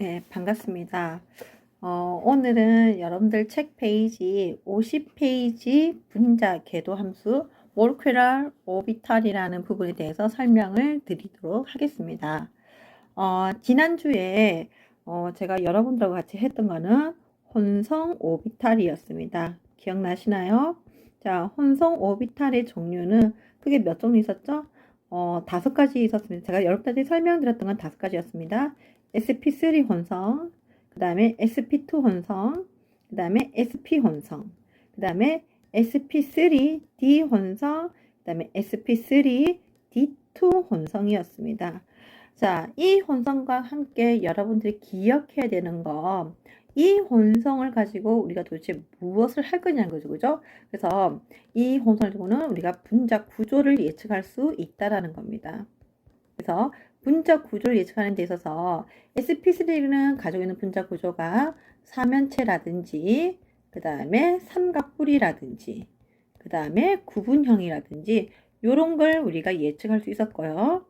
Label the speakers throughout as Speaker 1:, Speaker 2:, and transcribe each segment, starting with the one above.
Speaker 1: 네, 반갑습니다. 오늘은 여러분들 책 페이지 50페이지 분자 궤도 함수 몰큐럴 오비탈이라는 부분에 대해서 설명을 드리도록 하겠습니다. 지난주에 제가 여러분들과 같이 했던 거는 혼성 오비탈이었습니다. 기억나시나요? 자, 혼성 오비탈의 종류는 크게 몇 종류 있었죠? 5가지 있었습니다. 제가 여러분들한테 설명드렸던 건 5가지였습니다. sp3 혼성, 그 다음에 sp2 혼성, 그 다음에 sp 혼성, 그 다음에 sp3d 혼성, 그 다음에 sp3d2 혼성이었습니다. 자, 이 혼성과 함께 여러분들이 기억해야 되는 거, 이 혼성을 가지고 우리가 도대체 무엇을 할 거냐는 거죠. 그죠? 그래서 이 혼성을 가지고는 우리가 분자 구조를 예측할 수 있다라는 겁니다. 그래서 분자 구조를 예측하는 데 있어서 sp3는 가지고 있는 분자 구조가 삼연체라든지, 그 다음에 삼각뿔이라든지, 그 다음에 구분형이라든지, 요런 걸 우리가 예측할 수 있었고요.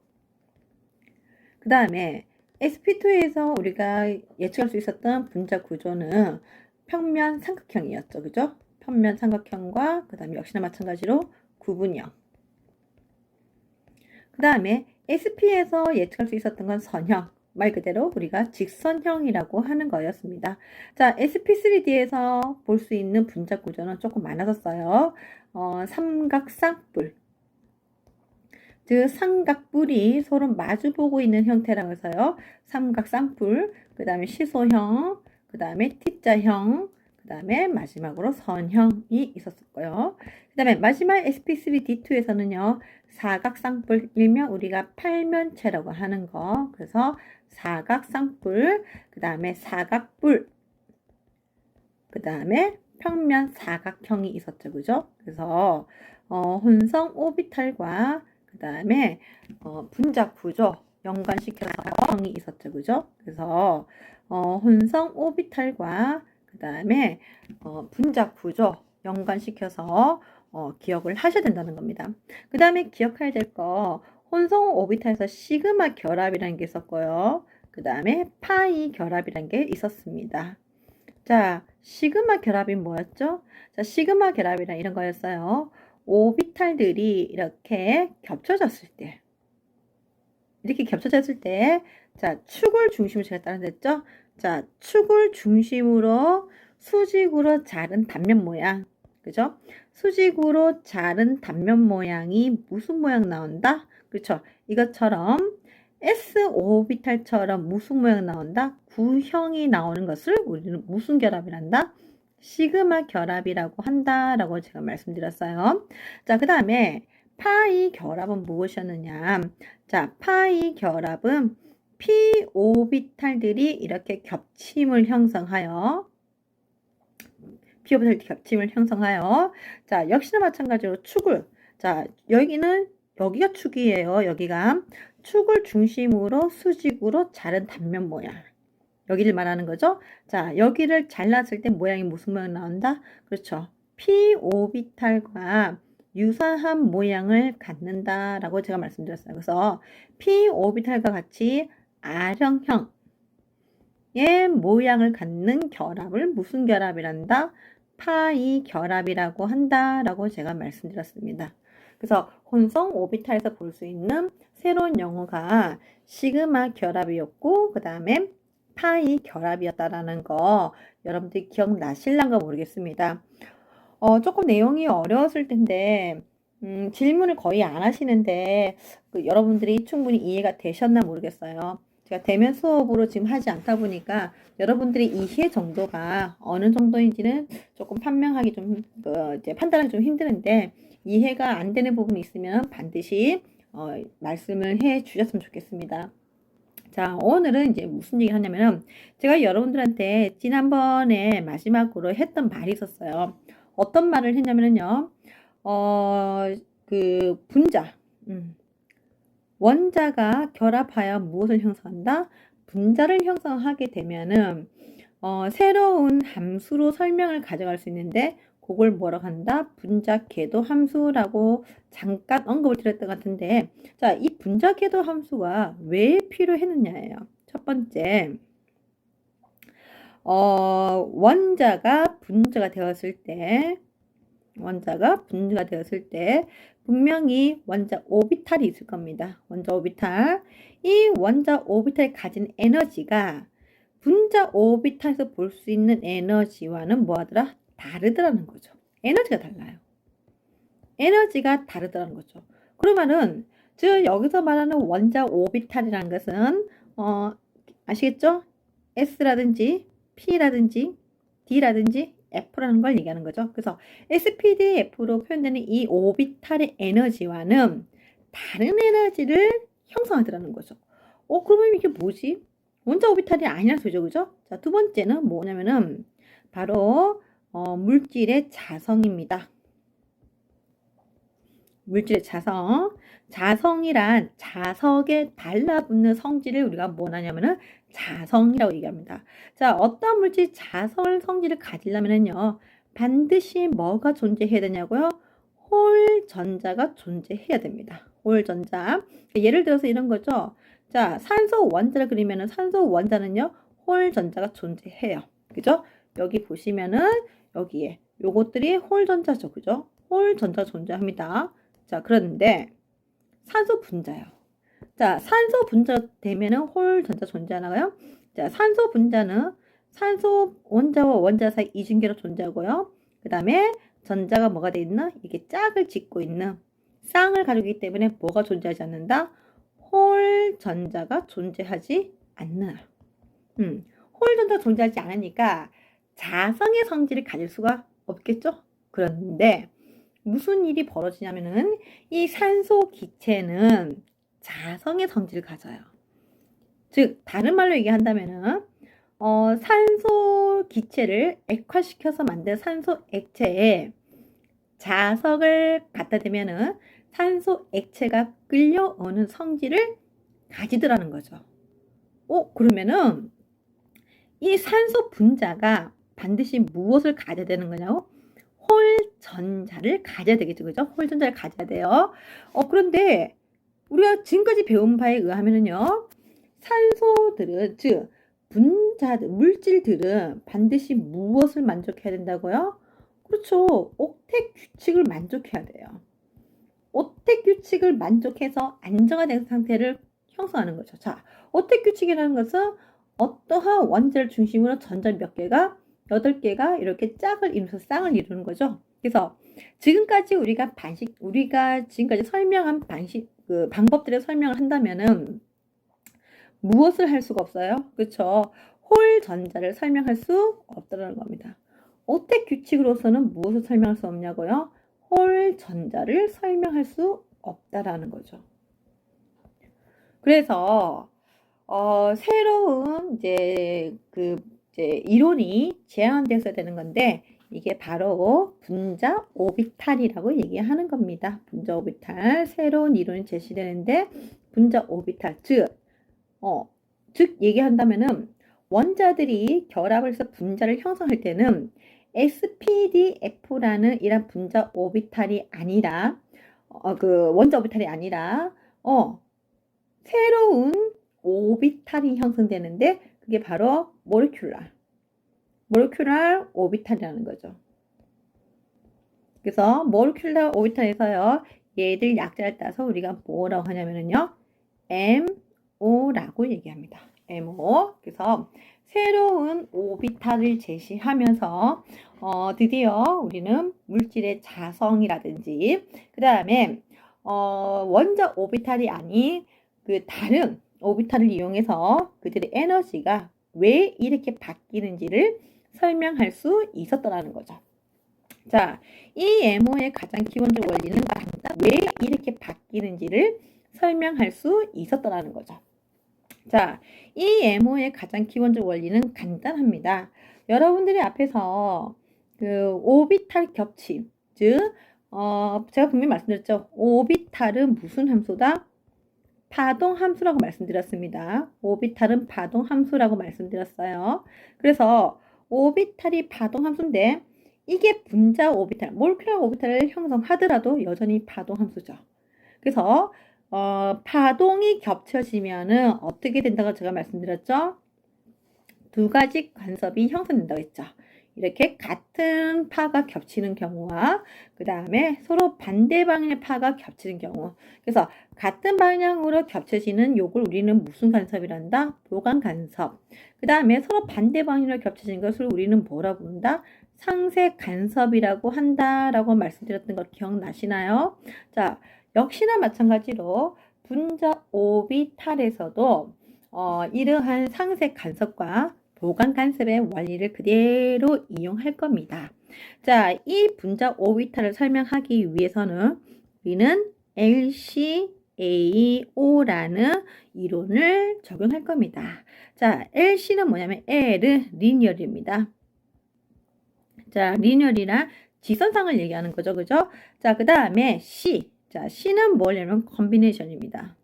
Speaker 1: 그 다음에 sp2에서 우리가 예측할 수 있었던 분자 구조는 평면 삼각형이었죠. 그죠? 평면 삼각형과 그 다음에 역시나 마찬가지로 구분형. 그 다음에 SP에서 예측할 수 있었던 건 선형, 말 그대로 우리가 직선형이라고 하는 거였습니다. 자, SP3D에서 볼 수 있는 분자 구조는 조금 많아졌어요. 삼각쌍뿔, 즉 삼각뿔이 서로 마주보고 있는 형태라고 해서요. 삼각쌍뿔, 그 다음에 시소형, 그 다음에 T자형, 그 다음에 마지막으로 선형이 있었고요. 그 다음에 마지막 SP3D2에서는요. 사각쌍뿔이면 우리가 팔면체라고 하는 거. 그래서 사각쌍뿔, 그 다음에 사각뿔, 그 다음에 평면 사각형이 있었죠. 그죠? 그래서 혼성 오비탈과 그 다음에 분자 구조 연관시켜서 형이 있었죠. 그죠? 그래서 혼성 오비탈과 그 다음에 분자 구조 연관시켜서 기억을 하셔야 된다는 겁니다. 그 다음에 기억해야 될 거 혼성 오비탈에서 시그마 결합이라는 게 있었고요. 그 다음에 파이 결합이라는 게 있었습니다. 자, 시그마 결합이 뭐였죠? 자, 시그마 결합이란 이런 거였어요. 오비탈들이 이렇게 겹쳐졌을 때, 자, 축을 중심으로 제가 따라했죠? 자, 축을 중심으로 수직으로 자른 단면 모양. 그죠? 수직으로 자른 단면 모양이 무슨 모양 나온다? 그렇죠? 이것처럼 S 오비탈처럼 무슨 모양 나온다? 구형이 나오는 것을 우리는 무슨 결합이란다? 시그마 결합이라고 한다라고 제가 말씀드렸어요. 자, 그 다음에 파이 결합은 무엇이었느냐? 자, 파이 결합은 p 오비탈들이 이렇게 겹침을 형성하여 p 오비탈 겹침을 형성하여 자, 역시나 마찬가지로 축을 자, 여기가 축이에요. 여기가 축을 중심으로 수직으로 자른 단면 모양. 여기를 말하는 거죠. 자, 여기를 잘랐을 때 모양이 무슨 모양 나온다? 그렇죠. p 오비탈과 유사한 모양을 갖는다라고 제가 말씀드렸어요. 그래서 p 오비탈과 같이 R형형의 모양을 갖는 결합을 무슨 결합이란다? 파이 결합이라고 한다라고 제가 말씀드렸습니다. 그래서 혼성 오비탈에서 볼 수 있는 새로운 용어가 시그마 결합이었고 그 다음에 파이 결합이었다라는 거 여러분들이 기억나실란가 모르겠습니다. 조금 내용이 어려웠을 텐데 질문을 거의 안 하시는데 여러분들이 충분히 이해가 되셨나 모르겠어요. 제가 대면 수업으로 지금 하지 않다 보니까 여러분들의 이해 정도가 어느 정도인지는 조금 판명하기 좀 이제 판단하기 좀 힘드는데 이해가 안 되는 부분이 있으면 반드시 말씀을 해 주셨으면 좋겠습니다. 자, 오늘은 이제 무슨 얘기를 하냐면은 제가 여러분들한테 지난번에 마지막으로 했던 말이 있었어요. 어떤 말을 했냐면은요. 그 분자 원자가 결합하여 무엇을 형성한다? 분자를 형성하게 되면은 새로운 함수로 설명을 가져갈 수 있는데 그걸 뭐라고 한다? 분자 궤도 함수라고 잠깐 언급을 드렸던 것 같은데 자, 이 분자 궤도 함수가 왜 필요했느냐예요. 첫 번째, 원자가 분자가 되었을 때, 분명히 원자 오비탈이 있을 겁니다. 원자 오비탈. 이 원자 오비탈이 가진 에너지가 분자 오비탈에서 볼 수 있는 에너지와는 뭐하더라? 다르더라는 거죠. 에너지가 달라요. 에너지가 다르더라는 거죠. 그러면은 즉 여기서 말하는 원자 오비탈이라는 것은 아시겠죠? S라든지 P라든지 D라든지 F라는 걸 얘기하는 거죠. 그래서 SPDF로 표현되는 이 오비탈의 에너지와는 다른 에너지를 형성하더라는 거죠. 그러면 이게 뭐지? 원자 오비탈이 아니라 소리죠. 그죠? 자, 두 번째는 뭐냐면은 바로 물질의 자성입니다. 물질의 자성. 자성이란 자석에 달라붙는 성질을 우리가 뭐냐면은 자성이라고 얘기합니다. 자, 어떤 물질 자성 성질을 가지려면은요, 반드시 뭐가 존재해야 되냐고요? 홀 전자가 존재해야 됩니다. 홀 전자. 예를 들어서 이런 거죠. 자, 산소 원자를 그리면은 산소 원자는요, 홀 전자가 존재해요. 그죠? 여기 보시면은 여기에 요것들이 홀 전자죠. 그죠? 홀 전자 존재합니다. 자, 그런데 산소 분자요. 자, 산소 분자 되면은 홀 전자 존재하나요? 자, 산소 분자는 산소 원자와 원자 사이 이중계로 존재하고요. 그 다음에 전자가 뭐가 돼 있나? 이게 짝을 짓고 있는 쌍을 가지고 있기 때문에 뭐가 존재하지 않는다? 홀 전자가 존재하지 않는. 홀 전자가 존재하지 않으니까 자성의 성질을 가질 수가 없겠죠? 그런데 무슨 일이 벌어지냐면은 이 산소 기체는 자성의 성질을 가져요. 즉 다른 말로 얘기한다면은 산소 기체를 액화시켜서 만든 산소 액체에 자석을 갖다 대면은 산소 액체가 끌려오는 성질을 가지더라는 거죠. 그러면은 이 산소 분자가 반드시 무엇을 가져야 되는 거냐고? 홀 전자를 가져야 되겠죠. 그죠? 홀 전자를 가져야 돼요. 그런데 우리가 지금까지 배운 바에 의하면은요, 산소들은, 즉, 물질들은 반드시 무엇을 만족해야 된다고요? 그렇죠. 옥텟 규칙을 만족해야 돼요. 옥텟 규칙을 만족해서 안정화된 상태를 형성하는 거죠. 자, 옥텟 규칙이라는 것은 어떠한 원자를 중심으로 전자 몇 개가 8개가 이렇게 짝을 이루면서 쌍을 이루는 거죠. 그래서 지금까지 우리가 지금까지 설명한 방법들의 설명을 한다면은 무엇을 할 수가 없어요? 그렇죠. 홀 전자를 설명할 수 없다는 겁니다. 옥텟 규칙으로서는 무엇을 설명할 수 없냐고요? 홀 전자를 설명할 수 없다라는 거죠. 그래서 새로운 이제 이론이 제안돼서 되는 건데 이게 바로 분자 오비탈이라고 얘기하는 겁니다. 분자 오비탈 새로운 이론이 제시되는데 분자 오비탈 즉 얘기한다면은 원자들이 결합을 해서 분자를 형성할 때는 SPDF라는 이런 분자 오비탈이 아니라 원자 오비탈이 아니라 새로운 오비탈이 형성되는데 그게 바로 모레큘랄 오비탈이라는 거죠. 그래서 모레큘랄 오비탈에서요, 얘들 약자를 따서 우리가 뭐라고 하냐면요, MO라고 얘기합니다. MO. 그래서 새로운 오비탈을 제시하면서 드디어 우리는 물질의 자성이라든지 그 다음에 원자 오비탈이 아닌 그 다른 오비탈을 이용해서 그들의 에너지가 왜 이렇게 바뀌는지를 설명할 수 있었더라는 거죠. 자, 이 MO의 가장 기본적 원리는 왜 이렇게 바뀌는지를 설명할 수 있었더라는 거죠. 자, 이 MO의 가장 기본적 원리는 간단합니다. 여러분들이 앞에서 그 오비탈 겹침, 즉 제가 분명히 말씀드렸죠. 오비탈은 무슨 함수다? 파동 함수라고 말씀드렸습니다. 오비탈은 파동 함수라고 말씀드렸어요. 그래서 오비탈이 파동 함수인데 이게 분자 오비탈, 몰큘러 오비탈을 형성하더라도 여전히 파동 함수죠. 그래서 파동이 겹쳐지면은 어떻게 된다고 제가 말씀드렸죠? 두 가지 간섭이 형성된다고 했죠. 이렇게 같은 파가 겹치는 경우와 그 다음에 서로 반대 방향의 파가 겹치는 경우. 그래서 같은 방향으로 겹쳐지는 요걸 우리는 무슨 간섭이란다? 보강 간섭. 그 다음에 서로 반대 방향으로 겹쳐지는 것을 우리는 뭐라고 부른다? 상쇄 간섭이라고 한다라고 말씀드렸던 거 기억나시나요? 자, 역시나 마찬가지로 분자 오비탈에서도 이러한 상쇄 간섭과 보강 간섭의 원리를 그대로 이용할 겁니다. 자, 이 분자 오비탈을 설명하기 위해서는 우리는 LCAO라는 이론을 적용할 겁니다. 자, LC는 뭐냐면 L은 리니어리입니다. 자, 리니어리나 지선상을 얘기하는 거죠. 그죠? 자, 그 다음에 C. 자, C는 뭐냐면 컨비네이션입니다.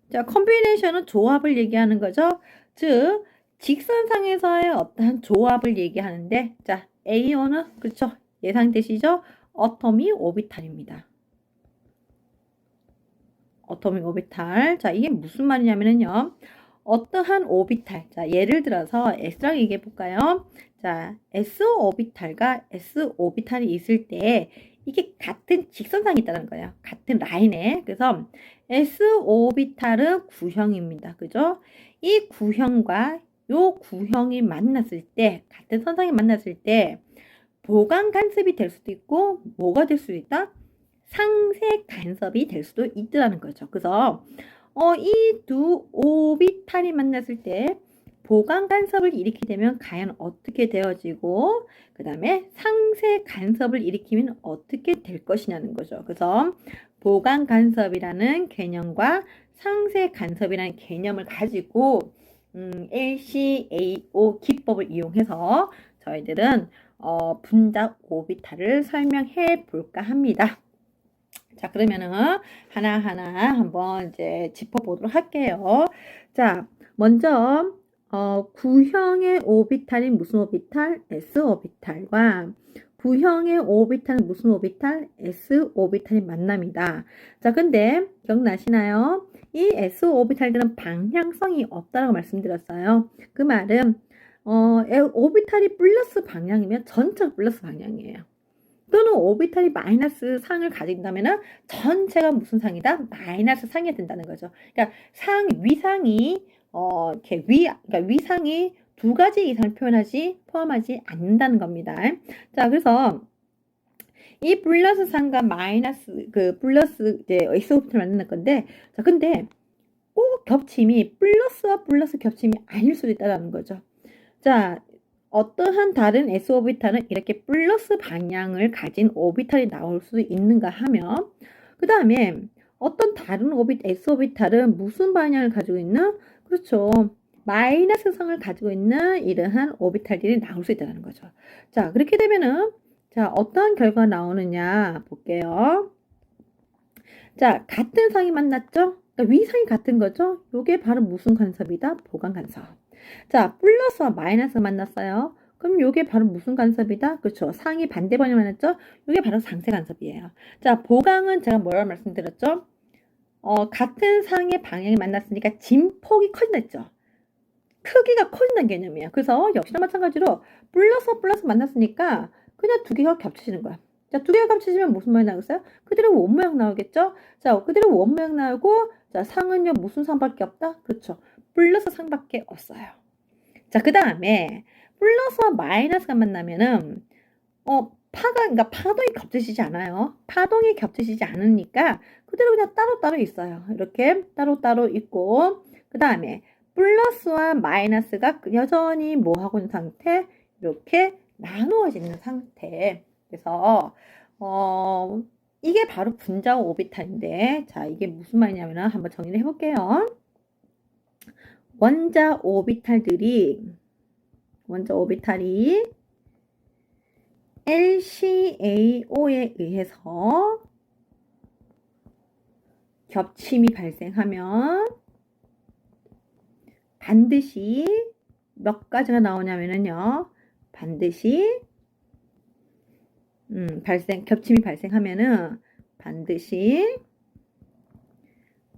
Speaker 1: 자, 컨비네이션은 조합을 얘기하는 거죠. 즉, 직선상에서의 어떠한 조합을 얘기하는데, 자, AO는, 그렇죠. 예상되시죠? 어토미 오비탈입니다. 어토미 오비탈. 자, 이게 무슨 말이냐면요. 어떠한 오비탈. 자, 예를 들어서 S라고 얘기해 볼까요? 자, S 오비탈과 S 오비탈이 있을 때, 이게 같은 직선상이 있다는 거예요. 같은 라인에. 그래서 S 오비탈은 구형입니다. 그죠? 이 구형과 요 구형이 만났을 때, 같은 선상이 만났을 때, 보강 간섭이 될 수도 있고, 뭐가 될 수도 있다? 상쇄 간섭이 될 수도 있다는 거죠. 그래서, 이 두 오비탈이 만났을 때, 보강 간섭을 일으키게 되면 과연 어떻게 되어지고 그 다음에 상쇄 간섭을 일으키면 어떻게 될 것이냐는 거죠. 그래서 보강 간섭이라는 개념과 상쇄 간섭이라는 개념을 가지고 LCAO 기법을 이용해서 저희들은 분자 오비탈을 설명해 볼까 합니다. 자, 그러면은 하나하나 한번 이제 짚어보도록 할게요. 자, 먼저 구형의 오비탈인 무슨 오비탈? S 오비탈과 구형의 오비탈은 무슨 오비탈? S 오비탈이 만납니다. 자, 근데 기억나시나요? 이 S 오비탈들은 방향성이 없다고 말씀드렸어요. 그 말은 오비탈이 플러스 방향이면 전체가 플러스 방향이에요. 또는 오비탈이 마이너스 상을 가진다면 전체가 무슨 상이다? 마이너스 상이 된다는 거죠. 그러니까 위상이 이렇게 그러니까 위상이 두 가지 이상을 포함하지 않는다는 겁니다. 자, 그래서 이 플러스 상과 마이너스 플러스 이제 S 오비탈을 만드는 건데, 자, 근데 꼭 겹침이 플러스와 플러스 겹침이 아닐 수도 있다는 거죠. 자, 어떠한 다른 S 오비탈은 이렇게 플러스 방향을 가진 오비탈이 나올 수 있는가 하면, 그 다음에 어떤 다른 S 오비탈은 무슨 방향을 가지고 있는? 그렇죠. 마이너스 성을 가지고 있는 이러한 오비탈들이 나올 수 있다는 거죠. 자, 그렇게 되면은, 자, 어떤 결과가 나오느냐 볼게요. 자, 같은 상이 만났죠? 그러니까 위상이 같은 거죠? 요게 바로 무슨 간섭이다? 보강 간섭. 자, 플러스와 마이너스 만났어요. 그럼 요게 바로 무슨 간섭이다? 그렇죠. 상이 반대 방향 만났죠? 요게 바로 상쇄 간섭이에요. 자, 보강은 제가 뭐라고 말씀드렸죠? 같은 상의 방향이 만났으니까 진폭이 커진다했죠. 크기가 커진다는 개념이에요. 그래서 역시나 마찬가지로 플러스와 플러스 만났으니까 그냥 두 개가 겹쳐지는 거야. 자, 두 개가 겹쳐지면 무슨 모양 나오겠어요? 그대로 원 모양 나오겠죠? 자, 그대로 원 모양 나오고, 자, 상은요, 무슨 상밖에 없다? 그렇죠. 플러스 상밖에 없어요. 자, 그 다음에 플러스와 마이너스가 만나면은 그러니까 파동이 겹쳐지지 않아요. 파동이 겹쳐지지 않으니까 그대로 그냥 따로따로 있어요. 이렇게 따로따로 있고, 그 다음에 플러스와 마이너스가 여전히 뭐 하고 있는 상태? 이렇게 나누어지는 상태. 그래서 이게 바로 분자 오비탈인데, 자, 이게 무슨 말이냐면 한번 정리를 해볼게요. 원자 오비탈이 LCAO에 의해서 겹침이 발생하면 반드시 몇 가지가 나오냐면요. 반드시 겹침이 발생하면은 반드시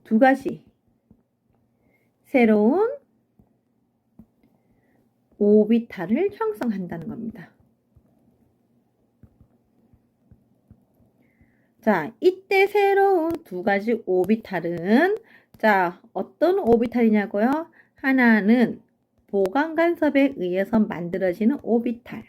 Speaker 1: 두 가지 새로운 오비탈을 형성한다는 겁니다. 자, 이때 새로운 두 가지 오비탈은 자, 어떤 오비탈이냐고요? 하나는 보강 간섭에 의해서 만들어지는 오비탈.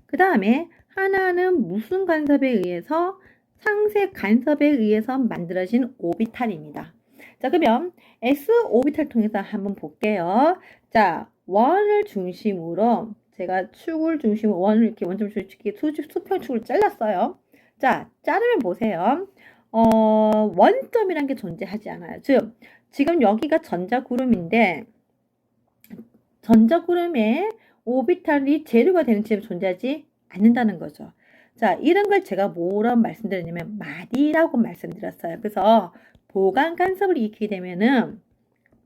Speaker 1: 그 다음에 하나는 무슨 간섭에 의해서 상세 간섭에 의해서 만들어진 오비탈입니다. 자, 그러면 S 오비탈 통해서 한번 볼게요. 자, 원을 중심으로 제가 축을 중심으로 원을 이렇게 원점 수평축을 잘랐어요. 자, 자르면 보세요. 원점이란 게 존재하지 않아요. 즉, 지금 여기가 전자구름인데 전자구름에 오비탈이 재료가 되는 지점이 존재하지 않는다는 거죠. 자, 이런 걸 제가 뭐라고 말씀드렸냐면 마디라고 말씀드렸어요. 그래서 보강 간섭을 일으키게 되면은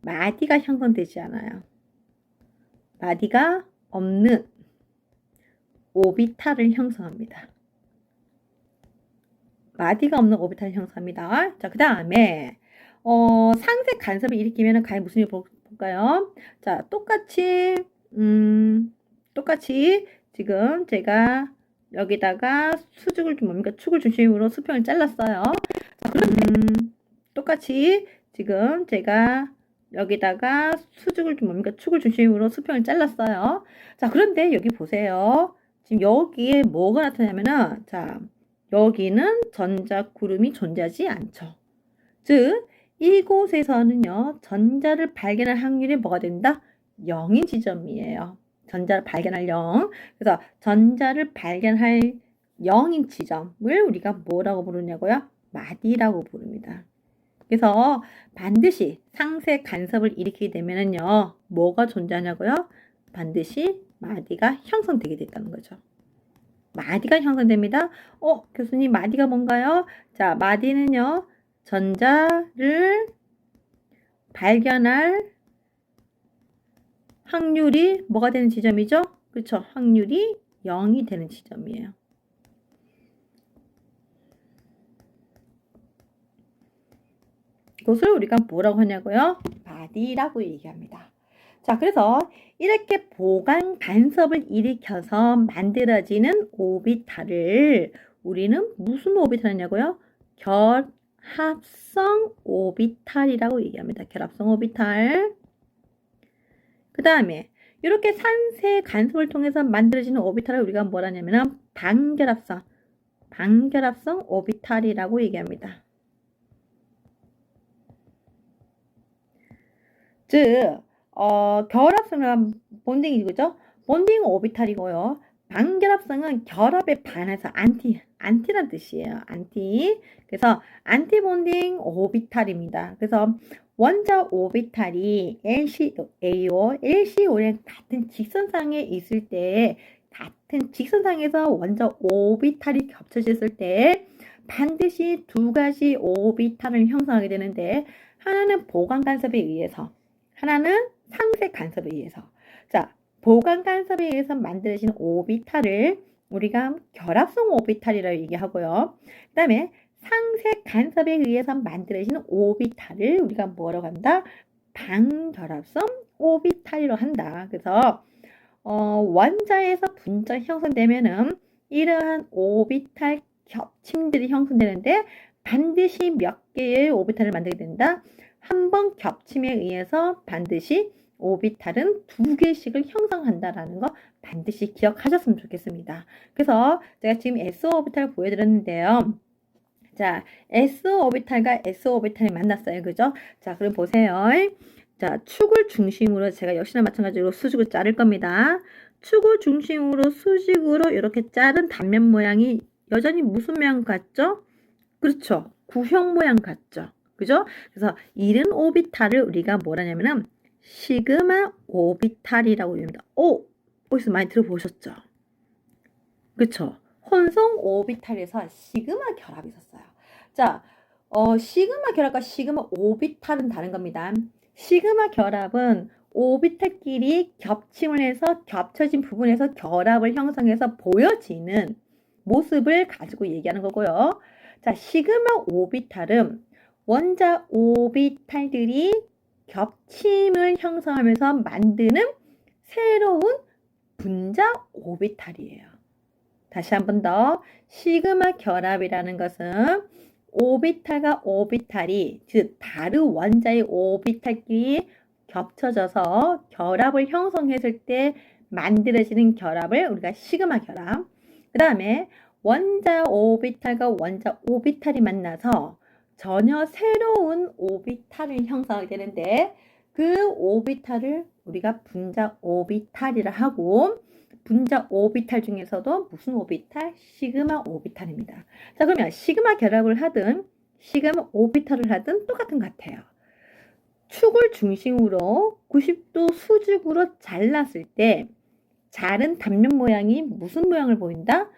Speaker 1: 마디가 형성되지 않아요. 마디가 없는 오비탈을 형성합니다. 마디가 없는 오비탈을 형성합니다. 자, 그 다음에 상세 간섭을 일으키면은 과연 무슨 일이 볼까요? 자, 똑같이 지금 제가 여기다가 수직을 뭡니까? 축을 중심으로 수평을 잘랐어요. 자, 똑같이 지금 제가 여기다가 수직을 뭡니까? 축을 중심으로 수평을 잘랐어요. 자, 그런데 여기 보세요. 지금 여기에 뭐가 나타나면은 자, 여기는 전자구름이 존재하지 않죠. 즉, 이곳에서는요, 전자를 발견할 확률이 뭐가 된다? 0인 지점이에요. 전자를 발견할 0. 그래서 전자를 발견할 0인 지점을 우리가 뭐라고 부르냐고요? 마디라고 부릅니다. 그래서 반드시 상세 간섭을 일으키게 되면은요, 뭐가 존재하냐고요? 반드시 마디가 형성되게 됐다는 거죠. 마디가 형성됩니다. 교수님, 마디가 뭔가요? 자, 마디는요, 전자를 발견할 확률이 뭐가 되는 지점이죠? 그렇죠. 확률이 0이 되는 지점이에요. 이것을 우리가 뭐라고 하냐고요? 마디라고 얘기합니다. 자, 그래서 이렇게 보강 간섭을 일으켜서 만들어지는 오비탈을 우리는 무슨 오비탈이냐고요? 결합성 오비탈이라고 얘기합니다. 결합성 오비탈. 그 다음에 이렇게 상세 간섭을 통해서 만들어지는 오비탈을 우리가 뭐라 하냐면 반결합성 오비탈이라고 얘기합니다. 즉, 결합성은 본딩이 그죠? 본딩은 오비탈이고요. 반결합성은 결합에 반해서 안티란 뜻이에요. 안티. 그래서 안티본딩 오비탈입니다. 그래서 원자 오비탈이 LCAO, LCO랑 같은 직선상에 있을 때, 같은 직선상에서 원자 오비탈이 겹쳐졌을 때 반드시 두 가지 오비탈을 형성하게 되는데, 하나는 보강 간섭에 의해서, 하나는 상세 간섭에 의해서. 자, 보강 간섭에 의해서 만들어진 오비탈을 우리가 결합성 오비탈이라고 얘기하고요. 그 다음에 상세 간섭에 의해서 만들어진 오비탈을 우리가 뭐라고 한다? 반결합성 오비탈이라고 한다. 그래서 원자에서 분자 형성되면은 이러한 오비탈 겹침들이 형성되는데 반드시 몇 개의 오비탈을 만들게 된다? 한 번 겹침에 의해서 반드시 오비탈은 두 개씩을 형성한다라는 거 반드시 기억하셨으면 좋겠습니다. 그래서 제가 지금 S 오비탈을 보여드렸는데요. 자, S 오비탈과 S 오비탈이 만났어요. 그죠? 자, 그럼 보세요. 자, 축을 중심으로 제가 역시나 마찬가지로 수직을 자를 겁니다. 축을 중심으로 수직으로 이렇게 자른 단면 모양이 여전히 무슨 모양 같죠? 그렇죠. 구형 모양 같죠? 그죠? 그래서 이런 오비탈을 우리가 뭐라냐면은 시그마 오비탈이라고 합니다. 어디서 많이 들어보셨죠? 그쵸? 혼성 오비탈에서 시그마 결합이 있었어요. 자, 시그마 결합과 시그마 오비탈은 다른 겁니다. 시그마 결합은 오비탈끼리 겹침을 해서 겹쳐진 부분에서 결합을 형성해서 보여지는 모습을 가지고 얘기하는 거고요. 자, 시그마 오비탈은 원자 오비탈들이 겹침을 형성하면서 만드는 새로운 분자 오비탈이에요. 다시 한 번 더. 시그마 결합이라는 것은 오비탈과 오비탈이, 즉 다른 원자의 오비탈끼리 겹쳐져서 결합을 형성했을 때 만들어지는 결합을 우리가 시그마 결합. 그 다음에 원자 오비탈과 원자 오비탈이 만나서 전혀 새로운 오비탈을 형성하게 되는데, 그 오비탈을 우리가 분자 오비탈이라 하고, 분자 오비탈 중에서도 무슨 오비탈? 시그마 오비탈입니다. 자, 그러면 시그마 결합을 하든 시그마 오비탈을 하든 똑같은 것 같아요. 축을 중심으로 90도 수직으로 잘랐을 때 자른 단면 모양이 무슨 모양을 보인다?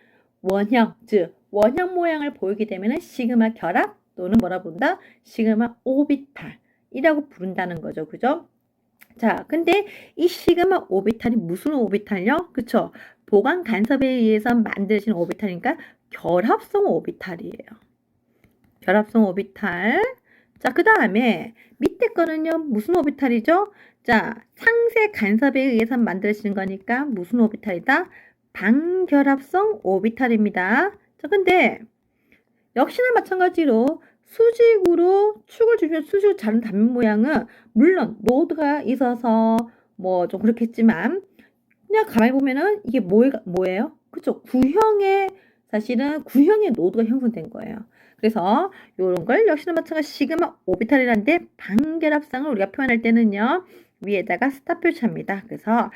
Speaker 1: 원형, 즉 원형 모양을 보이게 되면 시그마 결합 또는 뭐라 부른다? 시그마 오비탈이라고 부른다는 거죠. 그죠? 자, 근데 이 시그마 오비탈이 무슨 오비탈이요? 그쵸? 보강 간섭에 의해서 만들어진 오비탈이니까 결합성 오비탈이에요. 결합성 오비탈. 자, 그 다음에 밑에 거는요, 무슨 오비탈이죠? 자, 상세 간섭에 의해서 만들어지는 거니까 무슨 오비탈이다? 반결합성 오비탈입니다. 자, 근데 역시나 마찬가지로 수직으로 축을 주면 수직으로 자른 단면 모양은 물론 노드가 있어서 뭐 좀 그렇겠지만 그냥 가만히 보면은 이게 뭐예요? 그쵸? 사실은 구형의 노드가 형성된 거예요. 그래서 이런 걸 역시나 마찬가지 시그마 오비탈이라는데 반결합상을 우리가 표현할 때는요, 위에다가 스타 표시합니다. 그래서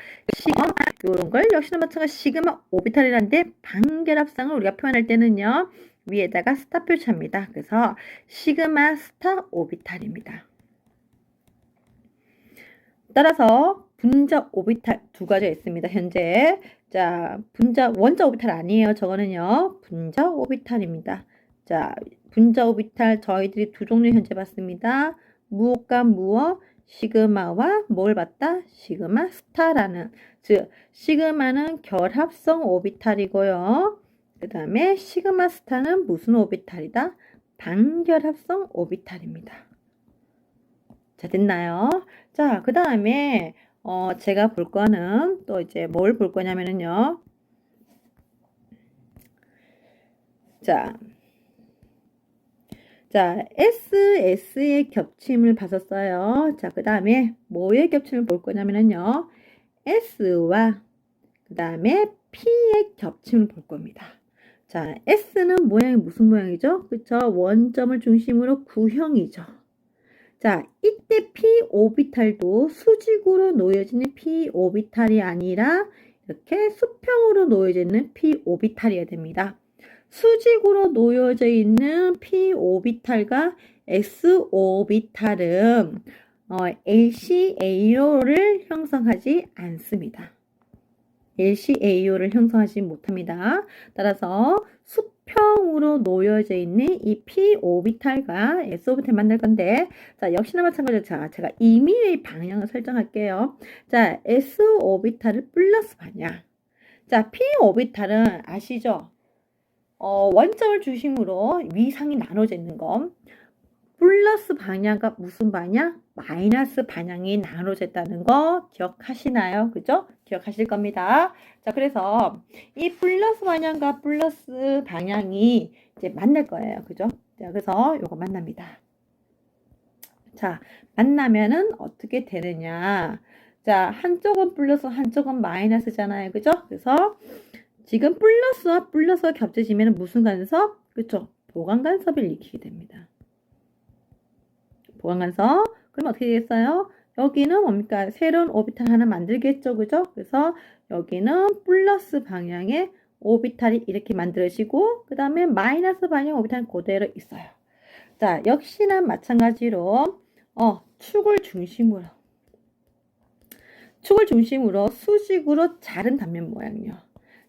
Speaker 1: 이런 걸 역시나 마찬가지 시그마 오비탈이라는데 반결합상을 우리가 표현할 때는요, 위에다가 스타 표시합니다. 그래서 시그마 스타 오비탈입니다. 따라서 분자 오비탈 두 가지가 있습니다. 현재. 자, 원자 오비탈 아니에요. 저거는요, 분자 오비탈입니다. 자, 분자 오비탈 저희들이 두 종류 현재 봤습니다. 무엇과 무엇? 시그마와 뭘 봤다? 시그마 스타라는, 즉 시그마는 결합성 오비탈이고요. 그 다음에 시그마 스타는 무슨 오비탈이다? 반결합성 오비탈입니다. 자, 됐나요? 자, 그 다음에 제가 볼 거는 또 이제 뭘 볼 거냐면은요. 자, SS의 겹침을 봤었어요. 자, 그 다음에 뭐의 겹침을 볼 거냐면은요. S와 그 다음에 P의 겹침을 볼 겁니다. 자, S는 모양이 무슨 모양이죠? 그쵸? 원점을 중심으로 구형이죠. 자, 이때 P 오비탈도 수직으로 놓여지는 P 오비탈이 아니라 이렇게 수평으로 놓여져 있는 P 오비탈이어야 됩니다. 수직으로 놓여져 있는 P 오비탈과 S 오비탈은 LCAO를 형성하지 않습니다. LCAO를 형성하지 못합니다. 따라서 수평으로 놓여져 있는 이 P 오비탈과 S 오비탈 만날 건데, 자, 역시나 마찬가지로 제가 임의의 방향을 설정할게요. 자, S 오비탈을 플러스 방향. 자, P 오비탈은 아시죠? 원점을 중심으로 위상이 나눠져 있는 거. 플러스 방향과 무슨 방향? 마이너스 방향이 나눠져 있다는 거 기억하시나요? 그죠? 기억하실 겁니다. 자, 그래서 이 플러스 방향과 플러스 방향이 이제 만날 거예요. 그죠? 자, 그래서 요거 만납니다. 자, 만나면은 어떻게 되느냐? 자, 한쪽은 플러스, 한쪽은 마이너스잖아요. 그죠? 그래서 지금 플러스와 플러스가 겹쳐지면 무슨 간섭? 그쵸? 보강 간섭을 일으키게 됩니다. 보강 간섭. 그럼 어떻게 되겠어요? 여기는 뭡니까? 새로운 오비탈 하나 만들겠죠. 그죠? 그래서 여기는 플러스 방향의 오비탈이 이렇게 만들어지고, 그 다음에 마이너스 방향 오비탈은 그대로 있어요. 자, 역시나 마찬가지로 축을 중심으로 수직으로 자른 단면 모양이요.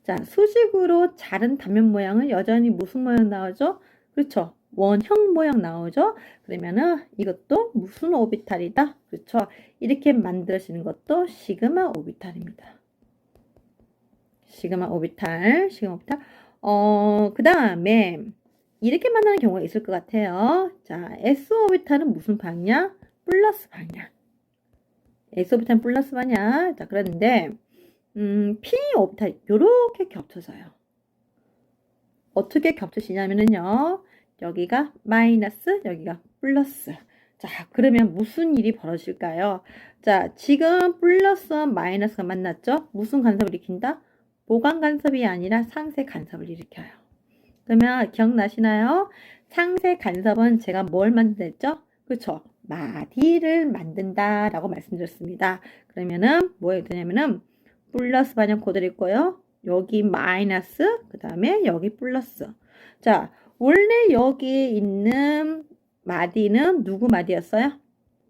Speaker 1: 자, 수직으로 자른 단면 모양은 여전히 무슨 모양 나오죠? 그렇죠. 원형 모양 나오죠? 그러면은 이것도 무슨 오비탈이다? 그렇죠. 이렇게 만들어지는 것도 시그마 오비탈입니다. 시그마 오비탈. 그 다음에 이렇게 만나는 경우가 있을 것 같아요. 자, S 오비탈은 무슨 방향? 플러스 방향. S 오비탈은 플러스 방향. 자, 그런데 P 오비탈 요렇게 겹쳐져요. 어떻게 겹쳐지냐면요. 여기가 마이너스, 여기가 플러스. 자, 그러면 무슨 일이 벌어질까요? 자, 지금 플러스와 마이너스가 만났죠? 무슨 간섭을 일으킨다? 보강 간섭이 아니라 상쇄 간섭을 일으켜요. 그러면 기억나시나요? 상쇄 간섭은 제가 뭘 만들었죠? 그렇죠? 마디를 만든다라고 말씀드렸습니다. 그러면은 뭐에 되냐면은 플러스 반영 그대로 있고요. 여기 마이너스, 그 다음에 여기 플러스. 자, 원래 여기 있는 마디는 누구 마디였어요?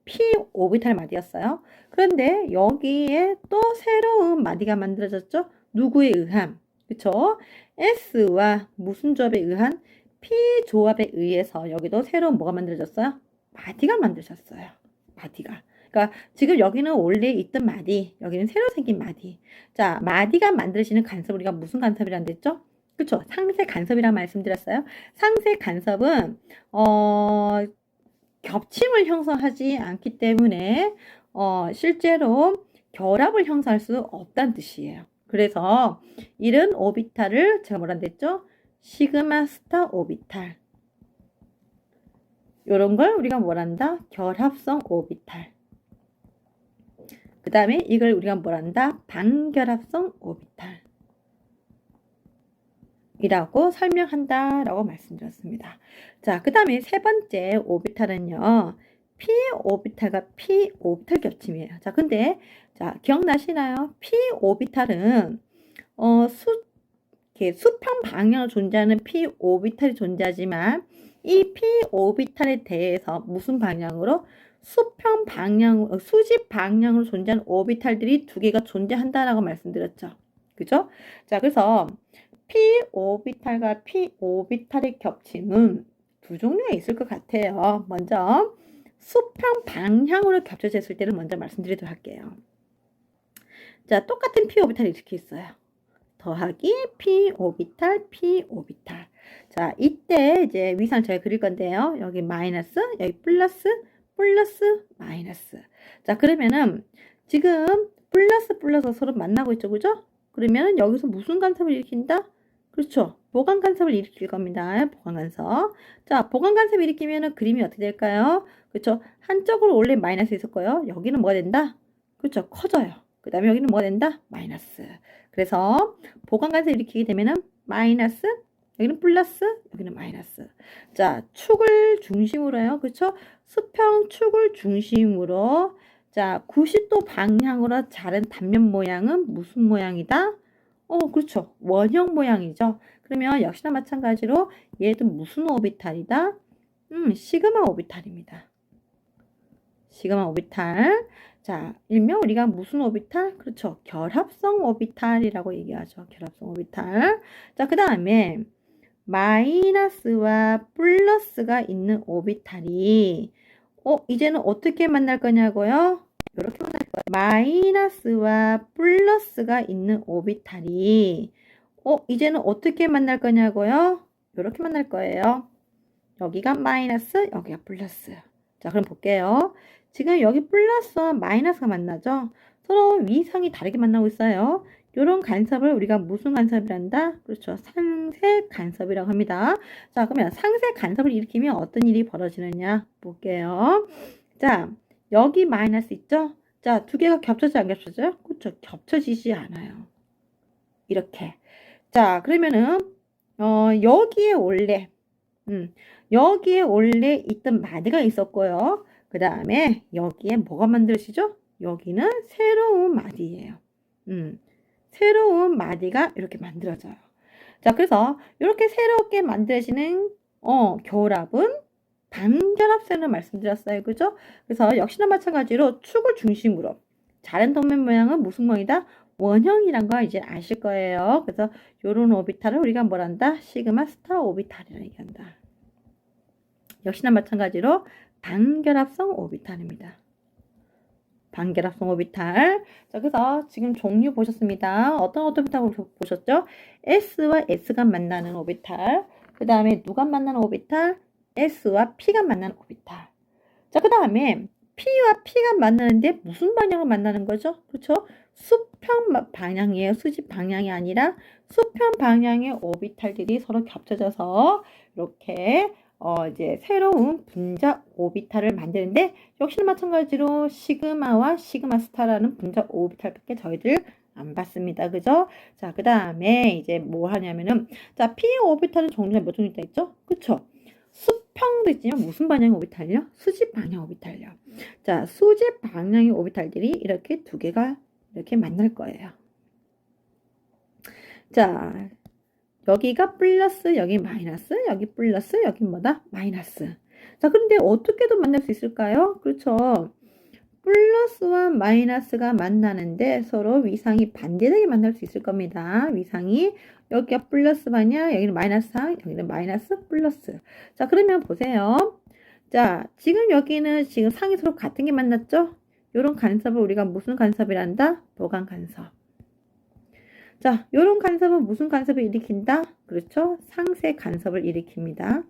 Speaker 1: P 오비탈 마디였어요. 그런데 여기에 또 새로운 마디가 만들어졌죠? 누구에 의한? 그쵸? S와 무슨 조합에 의한? P 조합에 의해서 여기도 새로운 뭐가 만들어졌어요? 마디가 만들어졌어요. 마디가. 그러니까 지금 여기는 원래 있던 마디, 여기는 새로 생긴 마디. 자, 마디가 만들어지는 간섭 우리가 무슨 간섭이라고 했죠? 그쵸? 상쇄 간섭이라고 말씀드렸어요. 상쇄 간섭은 겹침을 형성하지 않기 때문에 실제로 결합을 형성할 수 없다는 뜻이에요. 그래서 이런 오비탈을 제가 뭐라 했죠? 시그마 스타 오비탈. 이런 걸 우리가 뭐란다? 결합성 오비탈. 그 다음에 이걸 우리가 뭐란다? 반결합성 오비탈. 이라고 설명한다라고 말씀드렸습니다. 자, 그 다음에 세 번째 오비탈은요. P 오비탈과 P 오비탈 겹침이에요. 자, 근데 자, 기억나시나요? P 오비탈은 수평 방향으로 존재하는 P 오비탈이 존재하지만 이 P 오비탈에 대해서 무슨 방향으로? 수평 방향, 수직 방향으로 존재하는 오비탈들이 두 개가 존재한다라고 말씀드렸죠. 그죠? 자, 그래서 P 오비탈과 P 오비탈의 겹침은 두 종류가 있을 것 같아요. 먼저 수평 방향으로 겹쳐졌을 때를 먼저 말씀드리도록 할게요. 자, 똑같은 P 오비탈이 이렇게 있어요. 더하기 P 오비탈, P 오비탈. 자, 이때 이제 위상 제가 그릴 건데요. 여기 마이너스, 여기 플러스, 플러스, 마이너스. 자, 그러면은 지금 플러스, 플러스 서로 만나고 있죠, 그죠? 그러면 여기서 무슨 간섭을 일으킨다? 그렇죠. 보강 간섭을 일으킬 겁니다. 보강 간섭. 자, 보강 간섭을 일으키면 그림이 어떻게 될까요? 그렇죠. 한쪽으로 원래 마이너스 있었고요. 여기는 뭐가 된다? 그렇죠. 커져요. 그 다음에 여기는 뭐가 된다? 마이너스. 그래서 보강 간섭을 일으키게 되면은 마이너스, 여기는 플러스, 여기는 마이너스. 자, 축을 중심으로요. 그렇죠? 수평 축을 중심으로 자, 90도 방향으로 자른 단면 모양은 무슨 모양이다? 그렇죠. 원형 모양이죠. 그러면 역시나 마찬가지로 얘도 무슨 오비탈이다? 시그마 오비탈입니다. 시그마 오비탈. 자, 일명 우리가 무슨 오비탈? 그렇죠. 결합성 오비탈이라고 얘기하죠. 결합성 오비탈. 자, 그 다음에 마이너스와 플러스가 있는 오비탈이 이제는 어떻게 만날 거냐고요? 이렇게 만날 거예요. 마이너스와 플러스가 있는 오비탈이 이제는 어떻게 만날 거냐고요? 이렇게 만날 거예요. 여기가 마이너스, 여기가 플러스. 자, 그럼 볼게요. 지금 여기 플러스와 마이너스가 만나죠? 서로 위상이 다르게 만나고 있어요. 이런 간섭을 우리가 무슨 간섭이라 한다? 그렇죠. 상쇄 간섭이라고 합니다. 자, 그러면 상쇄 간섭을 일으키면 어떤 일이 벌어지느냐 볼게요. 자, 여기 마이너스 있죠? 자, 두 개가 겹쳐지지 안 겹쳐져요? 그렇죠. 겹쳐지지 않아요. 이렇게. 자, 그러면은 여기에 원래 있던 마디가 있었고요. 그 다음에 여기에 뭐가 만들어지죠? 여기는 새로운 마디예요. 새로운 마디가 이렇게 만들어져요. 자, 그래서 이렇게 새롭게 만들어지는 결합은 반결합선을 말씀드렸어요. 그죠? 그래서 역시나 마찬가지로 축을 중심으로 자른 도면 모양은 무슨 모양이다? 원형이란 거 이제 아실 거예요. 그래서 요런 오비탈을 우리가 뭐란다? 시그마 스타 오비탈이라고 얘기한다. 역시나 마찬가지로 반결합성 오비탈입니다. 반결합성 오비탈. 자, 그래서 지금 종류 보셨습니다. 어떤 오비탈 보셨죠? S와 S가 만나는 오비탈. 그 다음에 누가 만나는 오비탈? S와 P가 만나는 오비탈. 자, 그 다음에 P와 P가 만나는데 무슨 방향을 만나는 거죠? 그렇죠? 수평 방향이에요. 수직 방향이 아니라 수평 방향의 오비탈들이 서로 겹쳐져서 이렇게 이제 새로운 분자 오비탈을 만드는데 역시나 마찬가지로 시그마와 시그마 스타라는 분자 오비탈밖에 저희들 안 봤습니다. 그죠? 자, 그 다음에 이제 뭐 하냐면은 자, p 오비탈은 종류가 몇 종류 있죠? 그쵸? 수평도 있지만 무슨 방향의 오비탈이요? 수직 방향 오비탈이요. 자, 수직 방향의 오비탈들이 이렇게 두 개가 이렇게 만날 거예요. 자, 여기가 플러스, 여기 마이너스, 여기 플러스, 여기 뭐다? 마이너스. 자, 그런데 어떻게도 만날 수 있을까요? 그렇죠. 플러스와 마이너스가 만나는데 서로 위상이 반대되게 만날 수 있을 겁니다. 위상이 여기가 플러스 반이야, 여기는 마이너스 상, 여기는 마이너스 플러스. 자, 그러면 보세요. 자, 지금 여기는 지금 상이 서로 같은 게 만났죠? 이런 간섭을 우리가 무슨 간섭이란다? 보강 간섭. 자, 이런 간섭은 무슨 간섭을 일으킨다? 그렇죠? 상세 간섭을 일으킵니다.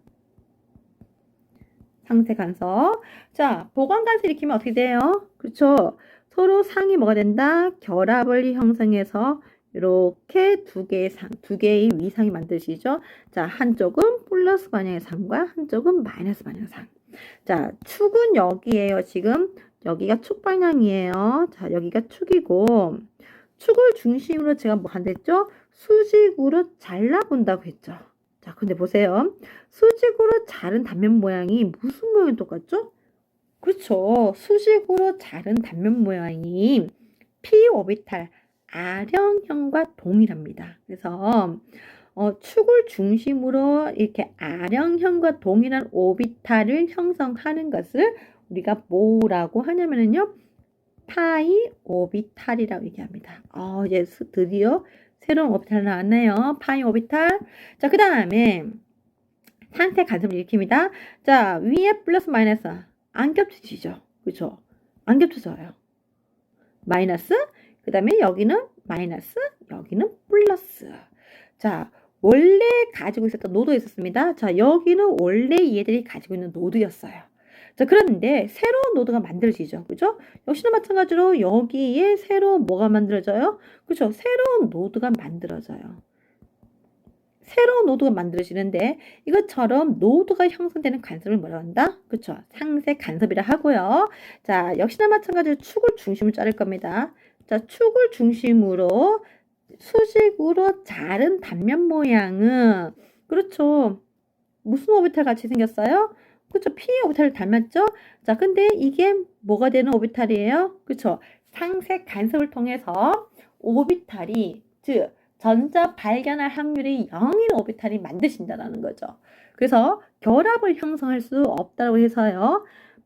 Speaker 1: 상세 간섭. 자, 보강 간섭 일으키면 어떻게 돼요? 그렇죠? 서로 상이 뭐가 된다? 결합을 형성해서 이렇게 두 개의 위상이 만드시죠? 자, 한쪽은 플러스 방향의 상과 한쪽은 마이너스 방향의 상. 자, 축은 여기에요. 지금 여기가 축 방향이에요. 자, 여기가 축이고 축을 중심으로 제가 뭐 한댔죠? 수직으로 잘라본다고 했죠. 자, 근데 보세요. 수직으로 자른 단면 모양이 무슨 모양이 똑같죠? 그렇죠. 수직으로 자른 단면 모양이 p 오비탈 아령형과 동일합니다. 그래서 축을 중심으로 이렇게 아령형과 동일한 오비탈을 형성하는 것을 우리가 뭐라고 하냐면요. 파이 오비탈이라고 얘기합니다. 이제 드디어 새로운 오비탈 나왔네요. 파이 오비탈. 자, 그 다음에 상세 간섭을 일으킵니다. 자, 위에 플러스 마이너스 안 겹쳐지죠. 그렇죠? 안 겹쳐져요. 마이너스, 그 다음에 여기는 마이너스, 여기는 플러스. 자, 원래 가지고 있었던 노드가 있었습니다. 자, 여기는 원래 얘들이 가지고 있는 노드였어요. 자, 그런데 새로운 노드가 만들어지죠. 그죠? 역시나 마찬가지로 여기에 새로운 뭐가 만들어져요? 그죠? 새로운 노드가 만들어져요. 새로운 노드가 만들어지는데 이것처럼 노드가 형성되는 간섭을 뭐라고 한다? 그쵸? 상세 간섭이라 하고요. 자, 역시나 마찬가지로 축을 중심으로 자를 겁니다. 자, 축을 중심으로 수직으로 자른 단면 모양은 그렇죠. 무슨 오비탈 같이 생겼어요? 그쵸? P 오비탈을 닮았죠? 자, 근데 이게 뭐가 되는 오비탈이에요? 그쵸? 상세 간섭을 통해서 오비탈이 즉 전자 발견할 확률이 0인 오비탈이 만드신다라는 거죠. 그래서 결합을 형성할 수 없다고 해서요.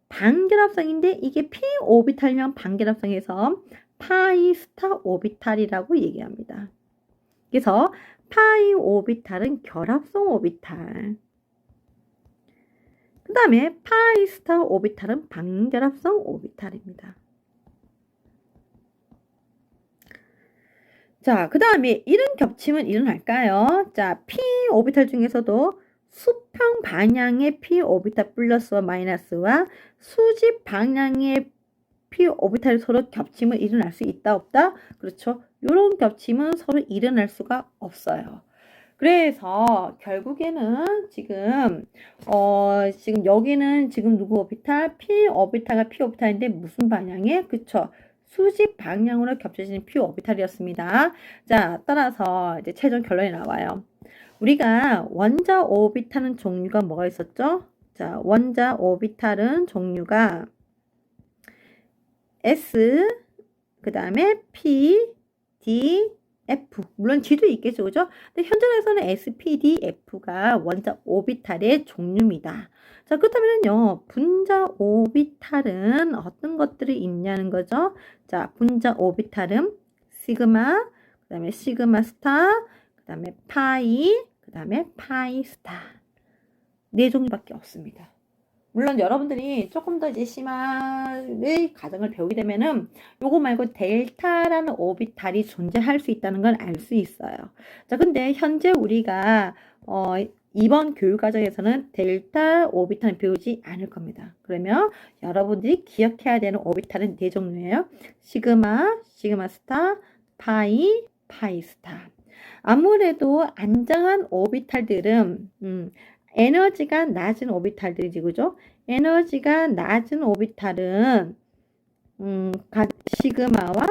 Speaker 1: 반결합성인데 이게 p 오비탈이면 반결합성에서 파이 스타 오비탈이라고 얘기합니다. 그래서 파이 오비탈은 결합성 오비탈. 그 다음에 파이 스타 오비탈은 반결합성 오비탈입니다. 자, 그 다음에 이런 겹침은 일어날까요? 자, p 오비탈 중에서도 수평 방향의 p 오비탈 플러스와 마이너스와 수직 방향의 p 오비탈이 서로 겹침은 일어날 수 있다 없다? 그렇죠. 이런 겹침은 서로 일어날 수가 없어요. 그래서 결국에는 지금 지금 여기는 지금 누구 오비탈? p 오비탈과 p 오비탈인데 무슨 방향에? 그쵸. 수직 방향으로 겹쳐지는 p 오비탈이었습니다. 자, 따라서 이제 최종 결론이 나와요. 우리가 원자 오비탈은 종류가 뭐가 있었죠? 자, 원자 오비탈은 종류가 S, 그 다음에 P, D, F. 물론 G도 있겠죠, 그죠? 근데 현존에서는 S, P, D, F가 원자 오비탈의 종류입니다. 자, 그렇다면요, 분자 오비탈은 어떤 것들이 있냐는 거죠? 자, 분자 오비탈은 시그마, 그 다음에 시그마 스타, 그 다음에 파이, 그 다음에 파이 스타. 네 종류밖에 없습니다. 물론 여러분들이 조금 더 이제 심화의 과정을 배우게 되면은 요거 말고 델타라는 오비탈이 존재할 수 있다는 걸 알 수 있어요. 자, 근데 현재 우리가 이번 교육과정에서는 델타 오비탈 배우지 않을 겁니다. 그러면 여러분들이 기억해야 되는 오비탈은 네 종류예요. 시그마, 시그마 스타, 파이, 파이 스타. 아무래도 안정한 오비탈들은 에너지가 낮은 오비탈들이지, 그죠? 에너지가 낮은 오비탈은 시그마와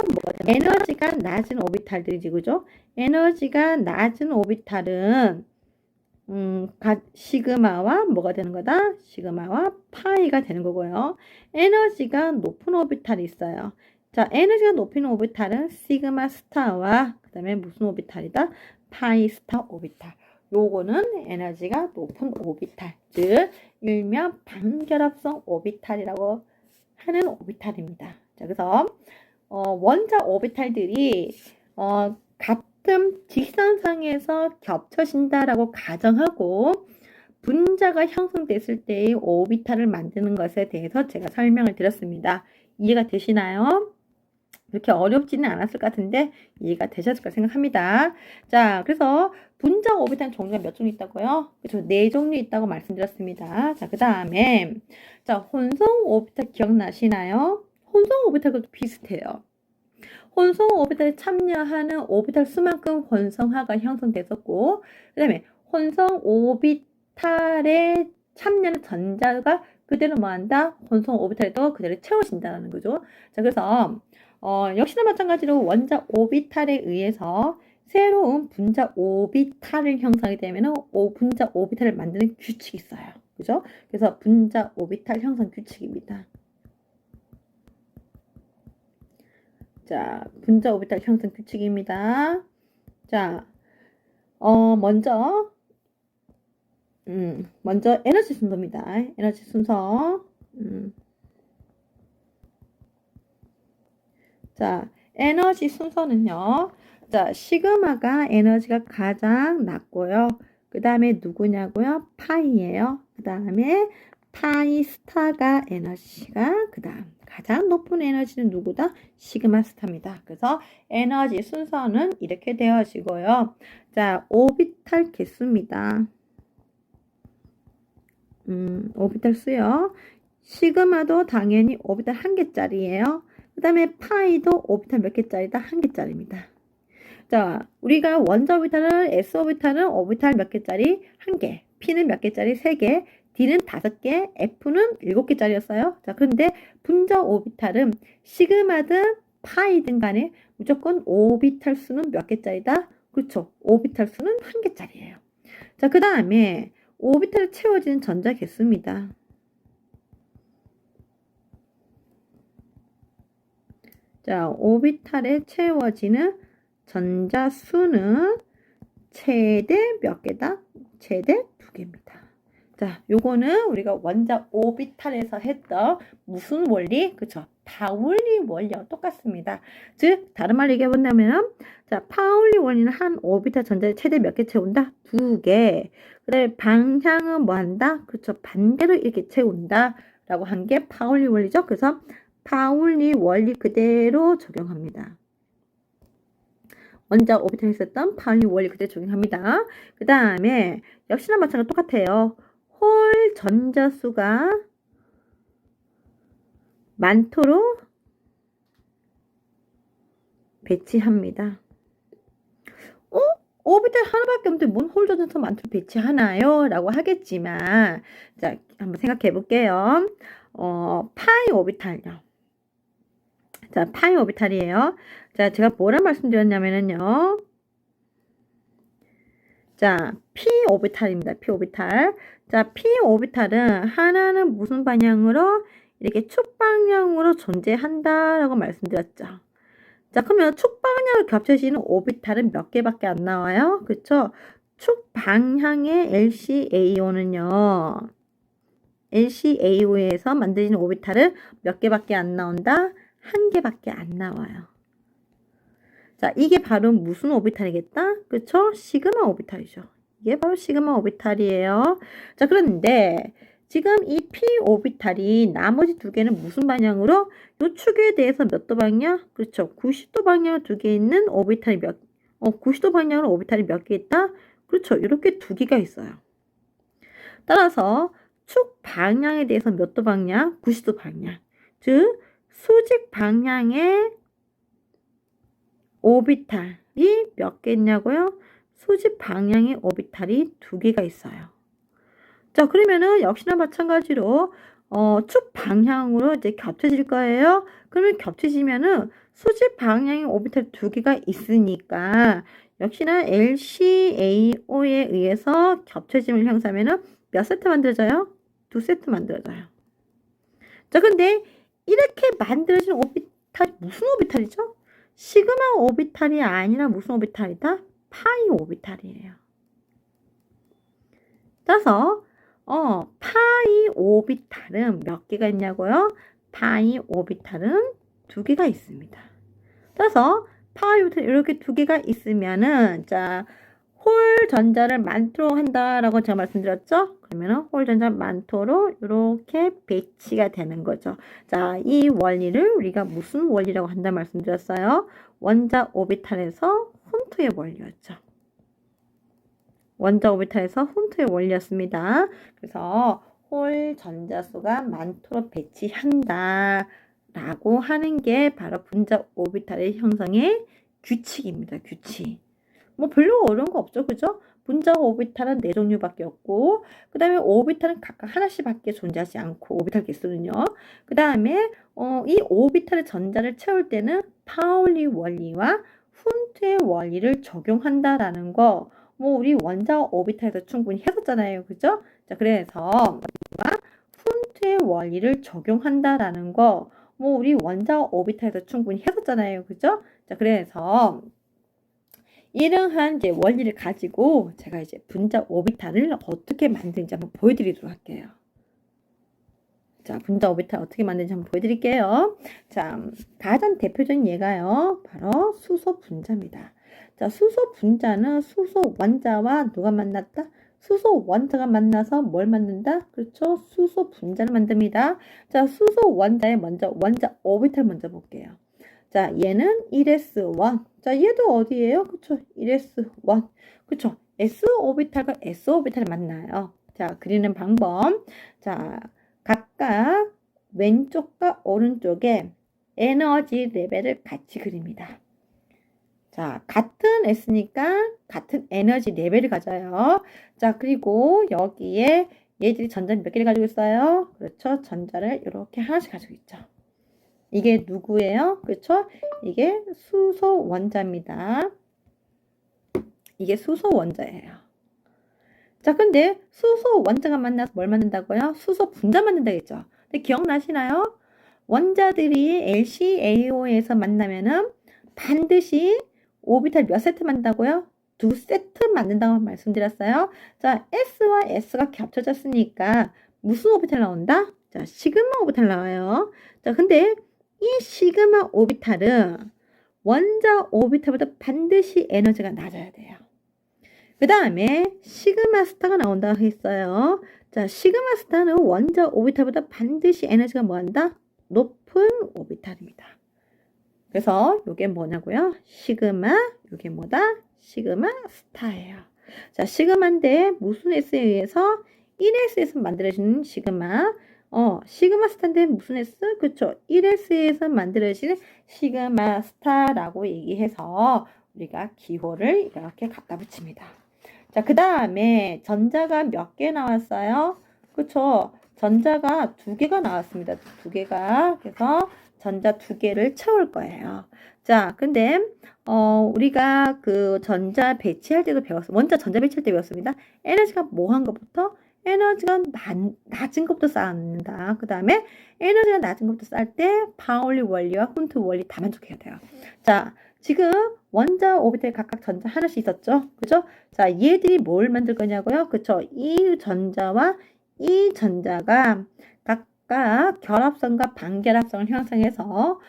Speaker 1: 에너지가 낮은 오비탈들이지, 그죠? 에너지가 낮은 오비탈은 시그마와 뭐가 되는 거다? 시그마와 파이가 되는 거고요. 에너지가 높은 오비탈이 있어요. 자, 에너지가 높은 오비탈은 시그마 스타와 그 다음에 무슨 오비탈이다? 파이 스타 오비탈. 요거는 에너지가 높은 오비탈, 즉 일명 반결합성 오비탈이라고 하는 오비탈입니다. 자, 그래서 원자 오비탈들이 같은 직선상에서 겹쳐진다라고 가정하고 분자가 형성됐을 때의 오비탈을 만드는 것에 대해서 제가 설명을 드렸습니다. 이해가 되시나요? 이렇게 어렵지는 않았을 것 같은데 이해가 되셨을 까 생각합니다. 자, 그래서 분자 오비탈 종류가 몇 종류 있다고요? 그렇죠. 4종류 있다고 말씀드렸습니다. 자, 그 다음에 자, 혼성 오비탈 기억나시나요? 혼성 오비탈도 비슷해요. 혼성 오비탈에 참여하는 오비탈 수만큼 혼성화가 형성됐었고, 그 다음에 혼성 오비탈에 참여하는 전자가 그대로 뭐한다? 혼성 오비탈에도 그대로 채워진다는 거죠. 자, 그래서 역시나 마찬가지로 원자 오비탈에 의해서 새로운 분자 오비탈을 형성하게 되면 분자 오비탈을 만드는 규칙이 있어요. 그죠? 그래서 분자 오비탈 형성 규칙입니다. 자, 분자 오비탈 형성 규칙입니다. 자, 먼저 에너지 순서입니다. 에너지 순서. 자, 에너지 순서는요. 자, 시그마가 에너지가 가장 낮고요. 그 다음에 누구냐고요? 파이예요. 그 다음에 파이 스타가 에너지가 그 다음 가장 높은 에너지는 누구다? 시그마 스타입니다. 그래서 에너지 순서는 이렇게 되어지고요. 자, 오비탈 개수입니다. 오비탈 수요. 시그마도 당연히 오비탈 1개짜리예요. 그 다음에 파이도 오비탈 몇 개짜리다? 1개짜리입니다. 자, 우리가 원자 오비탈은 S 오비탈은 오비탈 몇 개짜리? 1개. P는 몇 개짜리? 3개. D는 5개. F는 7개짜리였어요. 자, 그런데 분자 오비탈은 시그마든 파이든 간에 무조건 오비탈 수는 몇 개짜리다? 그렇죠. 오비탈 수는 1개짜리예요. 자, 그 다음에 오비탈에 채워지는 전자 개수입니다. 자, 오비탈에 채워지는 전자 수는 최대 몇 개다? 최대 2개입니다. 자, 요거는 우리가 원자 오비탈에서 했던 무슨 원리? 그쵸? 파울리 원리와 똑같습니다. 즉, 다른 말로 얘기해본다면, 자, 파울리 원리는 한 오비탈 전자에 최대 몇 개 채운다? 2개. 그 다음에 방향은 뭐 한다? 그쵸? 반대로 이렇게 채운다. 라고 한 게 파울리 원리죠. 그래서 파울리 원리 그대로 적용합니다. 원자 오비탈에 있었던 파울리 원리 그대로 적용합니다. 그 다음에 역시나 마찬가지로 똑같아요. 홀 전자수가 많도록 배치합니다. 오비탈 하나밖에 없는데 뭔 홀 전자수 많도록 배치하나요? 라고 하겠지만, 자, 한번 생각해 볼게요. 파이 오비탈요. 자, 파이 오비탈이에요. 자, 제가 뭐라 말씀드렸냐면요. 자, p 오비탈입니다. p 오비탈. 자, p 오비탈은 하나는 무슨 방향으로? 이렇게 축 방향으로 존재한다라고 말씀드렸죠. 자, 그러면 축 방향으로 겹쳐지는 오비탈은 몇 개밖에 안 나와요? 그쵸? 축 방향의 LCAO는요. LCAO에서 만들어지는 오비탈은 몇 개밖에 안 나온다? 1개밖에 안 나와요. 자, 이게 바로 무슨 오비탈이겠다? 그쵸? 시그마 오비탈이죠. 이게 바로 시그마 오비탈이에요. 자, 그런데 지금 이 p 오비탈이 나머지 2개는 무슨 방향으로? 요 축에 대해서 몇 도 방향? 그렇죠. 90도 방향 2개 있는 오비탈이 90도 방향으로 오비탈이 몇 개 있다? 그렇죠. 이렇게 2개가 있어요. 따라서 축 방향에 대해서 몇 도 방향? 90도 방향. 즉 수직 방향의 오비탈이 몇 개 있냐고요? 수직 방향의 오비탈이 2개가 있어요. 자, 그러면은 역시나 마찬가지로 축 방향으로 이제 겹쳐질 거예요. 그러면 겹쳐지면은 수직 방향의 오비탈 2개가 있으니까 역시나 LCAO에 의해서 겹쳐짐을 형성하면은 몇 세트 만들어져요? 2세트 만들어져요. 자, 근데 이렇게 만들어진 오비탈이 무슨 오비탈이죠? 시그마 오비탈이 아니라 무슨 오비탈이다? 파이 오비탈이에요. 따라서 파이 오비탈은 몇 개가 있냐고요? 파이 오비탈은 2개가 있습니다. 따라서 파이 오비탈 이렇게 2개가 있으면은 자, 홀 전자를 만토로 한다라고 제가 말씀드렸죠? 그러면은 홀 전자 만토로 이렇게 배치가 되는 거죠. 자, 이 원리를 우리가 무슨 원리라고 한다 말씀드렸어요? 원자 오비탈에서 혼토의 원리였죠. 원자 오비탈에서 혼토의 원리였습니다. 그래서 홀 전자수가 만토로 배치한다 라고 하는 게 바로 분자 오비탈의 형성의 규칙입니다. 규칙. 뭐 별로 어려운 거 없죠. 그죠? 분자 오비탈은 4종류밖에 없고 그 다음에 오비탈은 각각 하나씩밖에 존재하지 않고 오비탈 개수는요. 그 다음에 이 오비탈의 전자를 채울 때는 파울리 원리와 훈트의 원리를 적용한다라는 거 뭐 우리 원자 오비탈에서 충분히 했었잖아요. 그죠? 자, 그래서 훈트의 원리를 적용한다라는 거 뭐 우리 원자 오비탈에서 충분히 했었잖아요. 그죠? 자, 그래서 이러한 이제 원리를 가지고 제가 이제 분자 오비탈을 어떻게 만드는지 한번 보여드리도록 할게요. 자, 분자 오비탈 어떻게 만드는지 한번 보여드릴게요. 자, 가장 대표적인 예가요. 바로 수소 분자입니다. 자, 수소 분자는 수소 원자와 누가 만났다? 수소 원자가 만나서 뭘 만든다? 그렇죠? 수소 분자를 만듭니다. 자, 수소 원자의 먼저 원자 오비탈 먼저 볼게요. 자, 얘는 1s1. 자, 얘도 어디예요? 그쵸? 1s1. 그쵸? s 오비탈과 s 오비탈을 만나요. 자, 그리는 방법. 자, 각각 왼쪽과 오른쪽에 에너지 레벨을 같이 그립니다. 자, 같은 S니까 같은 에너지 레벨을 가져요. 자, 그리고 여기에 얘들이 전자를 몇 개를 가지고 있어요? 그렇죠? 전자를 이렇게 하나씩 가지고 있죠. 이게 누구예요? 그렇죠? 이게 수소 원자입니다. 이게 수소 원자예요. 자, 근데 수소 원자가 만나서 뭘 만든다고요? 수소 분자 만든다겠죠. 근데 기억나시나요? 원자들이 LCAO에서 만나면은 반드시 오비탈 몇 세트 만든다고요? 2세트 만든다고 말씀드렸어요. 자, S와 S가 겹쳐졌으니까 무슨 오비탈 나온다? 자, 시그마 오비탈 나와요. 자, 근데 이 시그마 오비탈은 원자 오비탈보다 반드시 에너지가 낮아야 돼요. 그 다음에 시그마 스타가 나온다고 했어요. 자, 시그마 스타는 원자 오비탈보다 반드시 에너지가 뭐한다? 높은 오비탈입니다. 그래서 이게 뭐냐고요? 시그마, 이게 뭐다? 시그마 스타예요. 자, 시그마인데 무슨 S에 의해서 1S에서 만들어지는 시그마. 시그마 스타인데 무슨 S? 그쵸? 1S에서 만들어지는 시그마 스타라고 얘기해서 우리가 기호를 이렇게 갖다 붙입니다. 자, 그 다음에 전자가 몇 개 나왔어요? 그쵸? 전자가 2개가 나왔습니다. 2개가. 그래서 전자 2개를 채울 거예요. 자, 근데 우리가 그 전자 배치할 때도 배웠어요. 원자 전자 배치할 때 배웠습니다. 에너지가 뭐한 것부터? 에너지가 낮은 것부터 쌓는다. 그 다음에 에너지가 낮은 것부터 쌓을 때 파울리 원리와 훈트 원리 다 만족해야 돼요. 자, 지금 원자 오비탈 각각 전자 하나씩 있었죠? 그죠? 자, 얘들이 뭘 만들 거냐고요? 그쵸? 이 전자와 이 전자가 각각 결합선과 반결합선을 형성해서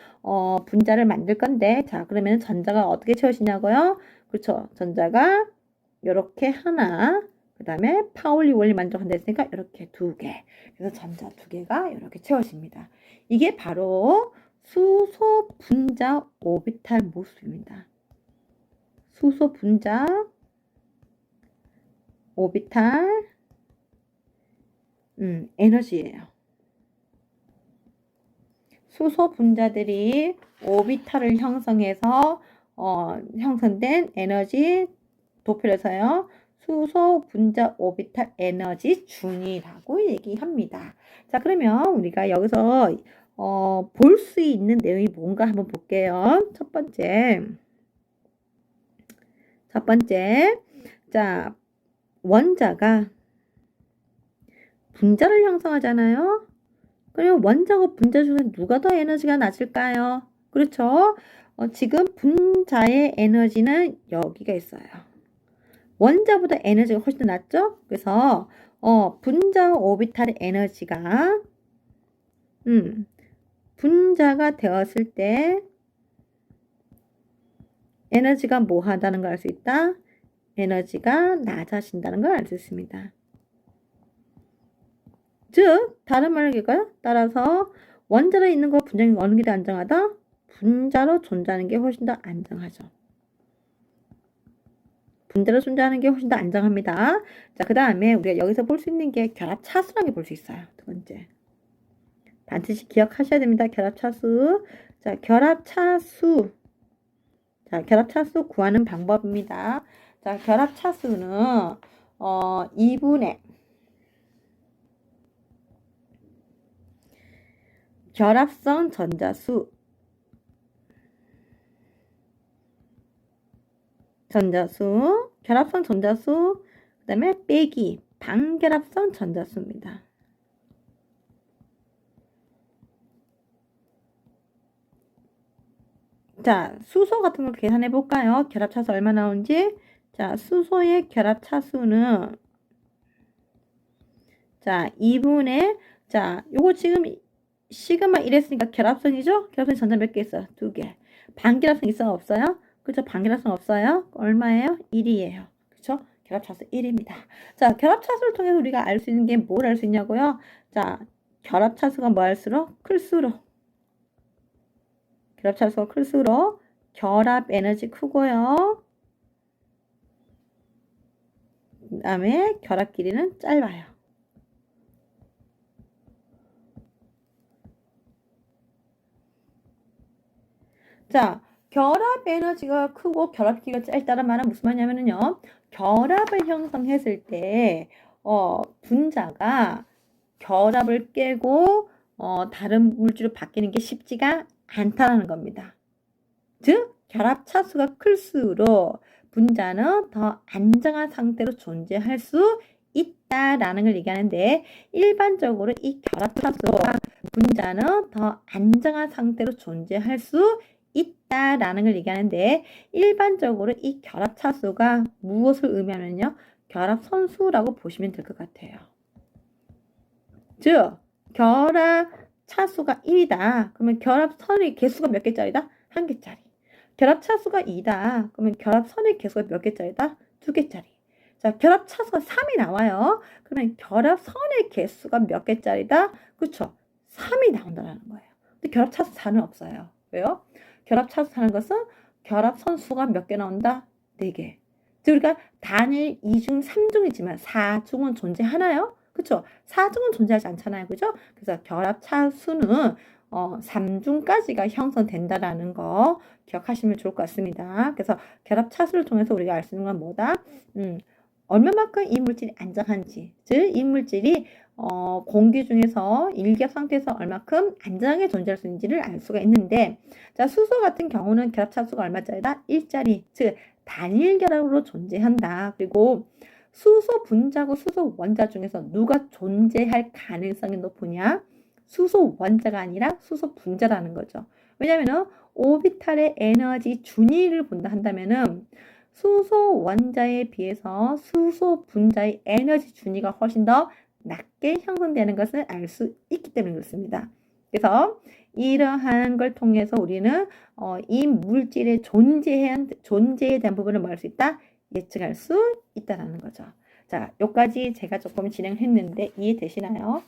Speaker 1: 분자를 만들 건데, 자, 그러면 전자가 어떻게 채워지냐고요? 그렇죠? 전자가 이렇게 하나, 그 다음에 파울리 원리 만족한다 했으니까 이렇게 2개. 그래서 전자 2개가 이렇게 채워집니다. 이게 바로 수소 분자 오비탈 모습입니다. 수소 분자 오비탈 에너지예요. 수소 분자들이 오비탈을 형성해서 형성된 에너지 도표에서요. 수소 분자 오비탈 에너지 준이라고 얘기합니다. 자, 그러면 우리가 여기서 볼 수 있는 내용이 뭔가 한번 볼게요. 첫 번째. 자, 원자가 분자를 형성하잖아요. 그럼 원자와 분자 중에 누가 더 에너지가 낮을까요? 그렇죠? 지금 분자의 에너지는 여기가 있어요. 원자보다 에너지가 훨씬 더 낮죠? 그래서 분자 오비탈의 에너지가 분자가 되었을 때 에너지가 뭐 하다는 걸 알 수 있다? 에너지가 낮아진다는 걸 알 수 있습니다. 즉, 다른 말로 얘기할까요? 따라서 원자로 있는 거 분자는 어느 게 더 안정하다? 분자로 존재하는 게 훨씬 더 안정하죠. 분자로 존재하는 게 훨씬 더 안정합니다. 자, 그 다음에 우리가 여기서 볼 수 있는 게 결합차수라는 게 볼 수 있어요. 두 번째. 반드시 기억하셔야 됩니다. 결합차수. 자, 결합차수 구하는 방법입니다. 자, 결합차수는 2분의 결합성 전자수 결합성 전자수 그 다음에 빼기 반결합성 전자수입니다. 자, 수소 같은 걸 계산해 볼까요? 결합차수 얼마 나오는지. 자, 수소의 결합차수는 자, 2분의 자, 요거 지금 시그마 1했으니까 결합선이죠? 결합선이 전자 몇 개 있어요? 2개. 반결합성 있어요? 없어요? 그렇죠? 반결합성 없어요? 얼마예요? 1이에요. 그렇죠? 결합차수 1입니다. 자, 결합차수를 통해서 우리가 알 수 있는 게 뭘 알 수 있냐고요? 자, 결합차수가 뭐 할수록? 클수록. 결합차수가 클수록 결합 에너지 크고요. 그 다음에 결합 길이는 짧아요. 자, 결합 에너지가 크고 결합 길이가 짧다는 말은 무슨 말이냐면요. 결합을 형성했을 때 분자가 결합을 깨고 다른 물질로 바뀌는 게 쉽지가 않다는 겁니다. 즉, 결합 차수가 클수록 분자는 더 안정한 상태로 존재할 수 있다라는 걸 얘기하는데, 일반적으로 이 결합 차수가 분자는 더 안정한 상태로 존재할 수 있다라는 걸 얘기하는데, 일반적으로 이 결합 차수가 무엇을 의미하면요? 결합 선수라고 보시면 될 것 같아요. 즉, 결합 차수가 1이다. 그러면 결합선의 개수가 몇 개짜리다? 1개짜리. 결합 차수가 2다. 그러면 결합선의 개수가 몇 개짜리다? 2개짜리. 자, 결합 차수가 3이 나와요. 그러면 결합선의 개수가 몇 개짜리다? 그렇죠? 3이 나온다는 거예요. 근데 결합 차수 4는 없어요. 왜요? 결합 차수 4는 것은 결합선 수가 몇 개 나온다? 4개. 즉, 우리가 단일 2중, 3중이지만 4중은 존재하나요? 그쵸? 4중은 존재하지 않잖아요. 그죠? 그래서 결합 차수는 3중까지가 형성된다라는 거 기억하시면 좋을 것 같습니다. 그래서 결합 차수를 통해서 우리가 알 수 있는 건 뭐다? 얼마만큼 이 물질이 안정한지, 즉 이 물질이 공기 중에서 일기압 상태에서 얼마큼 안정하게 존재할 수 있는지를 알 수가 있는데, 자, 수소 같은 경우는 결합 차수가 얼마짜리다? 1짜리, 즉 단일 결합으로 존재한다. 그리고 수소 분자고 수소 원자 중에서 누가 존재할 가능성이 높으냐? 수소 원자가 아니라 수소 분자라는 거죠. 왜냐면은 오비탈의 에너지 준위를 본다 한다면은 수소 원자에 비해서 수소 분자의 에너지 준위가 훨씬 더 낮게 형성되는 것을 알 수 있기 때문에 그렇습니다. 그래서 이러한 걸 통해서 우리는 이 물질의 존재에 대한 부분을 뭐 할 수 있다? 예측할 수 있다는 거죠. 자, 여기까지 제가 조금 진행했는데 이해되시나요?